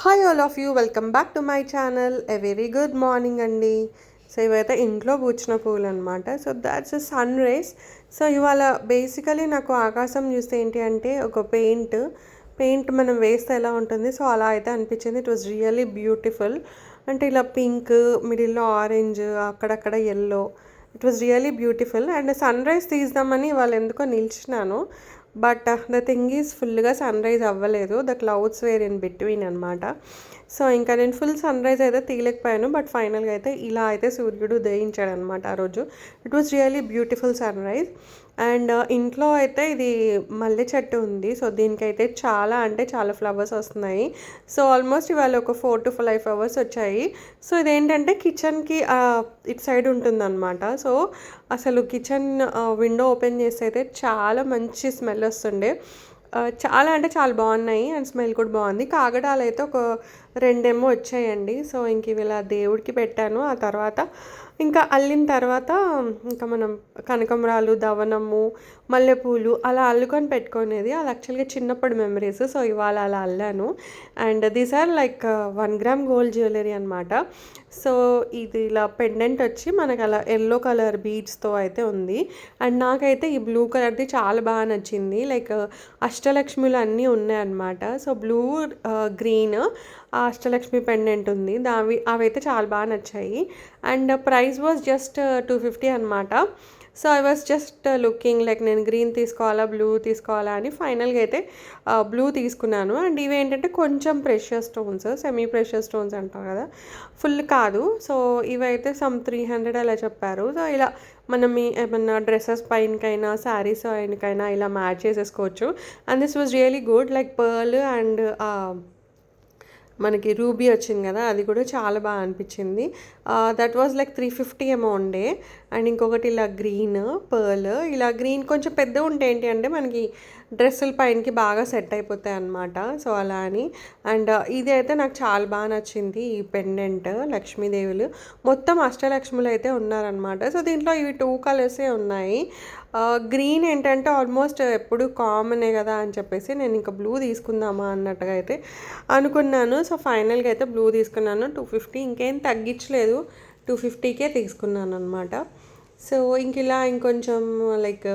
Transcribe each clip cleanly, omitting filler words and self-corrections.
Hi all of you, welcome back to my channel. A very good morning అండి. So ఇవైతే ఇంట్లో పూచిన పూలు అనమాట. So that's a sun rays. So ఇవాళ బేసికలీ నాకు ఆకాశం చూస్తే ఏంటి అంటే ఒక పెయింట్ మనం వేస్తే ఎలా ఉంటుంది, సో అలా అయితే అనిపించింది. It was really beautiful. అంటే ఇలా పింక్, మిడిల్లో ఆరెంజ్, అక్కడక్కడ yellow. It was really beautiful. And sunrise తీద్దామని వాళ్ళు ఎందుకో నిల్చున్నాను. బట్ ద థింగ్ ఈజ్ ఫుల్గా సన్ రైజ్ అవ్వలేదు. The clouds were in between అనమాట. సో ఇంకా నేను ఫుల్ సన్ రైజ్ అయితే తీయలేకపోయాను. బట్ ఫైనల్గా అయితే ఇలా అయితే సూర్యుడు ఉదయించాడు అనమాట ఆ రోజు. It was really beautiful sunrise. And ఇంట్లో అయితే ఇది మల్లె చెట్టు ఉంది. సో దీనికైతే చాలా అంటే చాలా ఫ్లవర్స్ వస్తున్నాయి. సో ఆల్మోస్ట్ ఇవాళ ఒక 4 to 5 ఫ్లవర్స్ వచ్చాయి. సో ఇదేంటంటే కిచెన్కి ఇటు సైడ్ ఉంటుందన్నమాట. సో అసలు కిచెన్ విండో ఓపెన్ చేస్తే అయితే చాలా మంచి స్మెల్ వస్తుండే. చాలా అంటే చాలా బాగున్నాయి అండ్ స్మెల్ కూడా బాగుంది. కాగడాలు అయితే ఒక 2 వచ్చాయండి. సో ఇంక ఇవి ఇలా దేవుడికి పెట్టాను. ఆ తర్వాత ఇంకా అల్లిన తర్వాత ఇంకా మనం కనకంబరాలు, దవనము, మల్లెపూలు అలా అల్లుకొని పెట్టుకునేది. అది యాక్చువల్గా చిన్నప్పటి మెమరీస్. సో ఇవాళ అలా అల్లాను. And these are like 1 gram gold jewellery అనమాట. సో ఇది ఇలా పెండెంట్ వచ్చి మనకు అలా ఎల్లో కలర్ బీడ్స్తో అయితే ఉంది. అండ్ నాకైతే ఈ బ్లూ కలర్ది చాలా బాగా నచ్చింది. లైక్ అష్టలక్ష్మిలు అన్నీ ఉన్నాయన్నమాట. So blue, green Ashtalakshmi pendant ఉంది. అవైతే చాలా బాగా నచ్చాయి. అండ్ ప్రైస్ వాజ్ జస్ట్ 250 అనమాట. So I was just looking like నేను గ్రీన్ తీసుకోవాలా, బ్లూ తీసుకోవాలా అని ఫైనల్గా అయితే బ్లూ తీసుకున్నాను. అండ్ ఇవి ఏంటంటే కొంచెం precious stones, semi precious stones అంటారు కదా, ఫుల్ కాదు. సో ఇవైతే సమ్ 300 అలా చెప్పారు. సో ఇలా మనం ఏమన్నా డ్రెస్సెస్ పైనకైనా, శారీస్ పైనకైనా ఇలా మ్యాచ్ చేసేసుకోవచ్చు. And this was really good. Like pearl and మనకి రూబీ వచ్చింది కదా, అది కూడా చాలా బాగా అనిపించింది. దట్ వాజ్ లైక్ 350 ఉండే. అండ్ ఇంకొకటి ఇలా గ్రీన్ పర్ల్, ఇలా గ్రీన్ కొంచెం పెద్ద ఉంటే ఏంటి అంటే మనకి డ్రెస్సుల పైనకి బాగా సెట్ అయిపోతాయి అన్నమాట. సో అలా అని. అండ్ ఇది అయితే నాకు చాలా బాగా నచ్చింది. ఈ పెండెంట్ లక్ష్మీదేవులు మొత్తం అష్టలక్ష్ములు అయితే ఉన్నారనమాట. సో దీంట్లో ఇవి 2 కలర్సే ఉన్నాయి. గ్రీన్ ఏంటంటే ఆల్మోస్ట్ ఎప్పుడు కామనే కదా అని చెప్పేసి నేను ఇంకా బ్లూ తీసుకుందామా అన్నట్టుగా అయితే అనుకున్నాను. సో ఫైనల్గా అయితే బ్లూ తీసుకున్నాను. 250, ఇంకేం తగ్గించలేదు, 250కే తీసుకున్నాను అనమాట. సో ఇంక ఇలా ఇంకొంచెం లైక్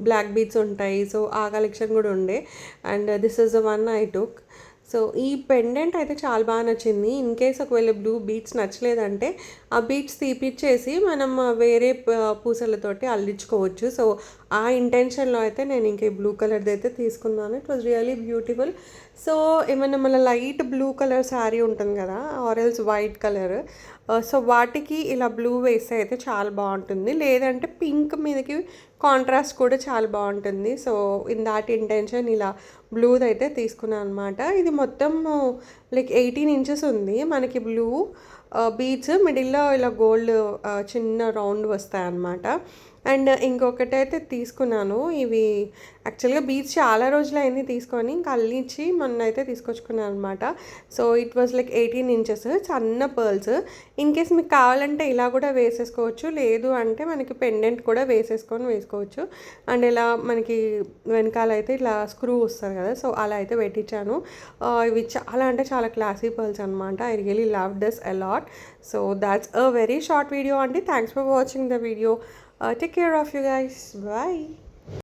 బ్లాక్ బీడ్స్ ఉంటాయి. సో ఆ కలెక్షన్ కూడా ఉండే. And this is the one I took. So ఈ పెండెంట్ అయితే చాలా బాగా నచ్చింది. ఇన్ కేస్ ఒకవేళ బ్లూ బీడ్స్ నచ్చలేదంటే ఆ బీడ్స్ తీపిచ్చేసి మనం వేరే పూసలతోటి అల్లించుకోవచ్చు. సో ఆ ఇంటెన్షన్లో అయితే నేను ఇంక బ్లూ కలర్ది అయితే తీసుకున్నాను. It was really beautiful. So ఏమన్నా మళ్ళీ లైట్ బ్లూ కలర్ శారీ ఉంటుంది కదా, ఆరెల్స్ వైట్ కలర్, సో వాటికి ఇలా బ్లూ వేస్తే అయితే చాలా బాగుంటుంది. లేదంటే పింక్ మీదకి కాంట్రాస్ట్ కూడా చాలా బాగుంటుంది. సో ఇన్ దాట్ ఇంటెన్షన్ ఇలా బ్లూది అయితే తీసుకున్నాను అనమాట. ఇది మొత్తం లైక్ 18 ఇంచెస్ ఉంది మనకి బ్లూ బీడ్స్. మిడిల్లో ఇలా గోల్డ్ చిన్న రౌండ్ వస్తాయన్నమాట. అండ్ ఇంకొకటి అయితే తీసుకున్నాను. ఇవి యాక్చువల్గా బీడ్స్ చాలా రోజులైంది తీసుకొని, ఇంకా అల్లించి మొన్న అయితే తీసుకొచ్చుకున్నాను అనమాట. So it was like 18 inches సన్న పర్ల్స్. ఇన్ కేస్ మీకు కావాలంటే ఇలా కూడా వేసేసుకోవచ్చు, లేదు అంటే మనకి పెండెంట్ కూడా వేసుకోవచ్చు. అండ్ ఇలా మనకి వెనకాల అయితే ఇలా స్క్రూ వస్తుంది కదా, సో అలా అయితే పెట్టించాను. ఇవి చాలా అంటే చాలా క్లాసీ పర్ల్స్ అనమాట. I really love this a lot. So that's a very short video అండి. Thanks for watching the video. Take care of you guys. Bye.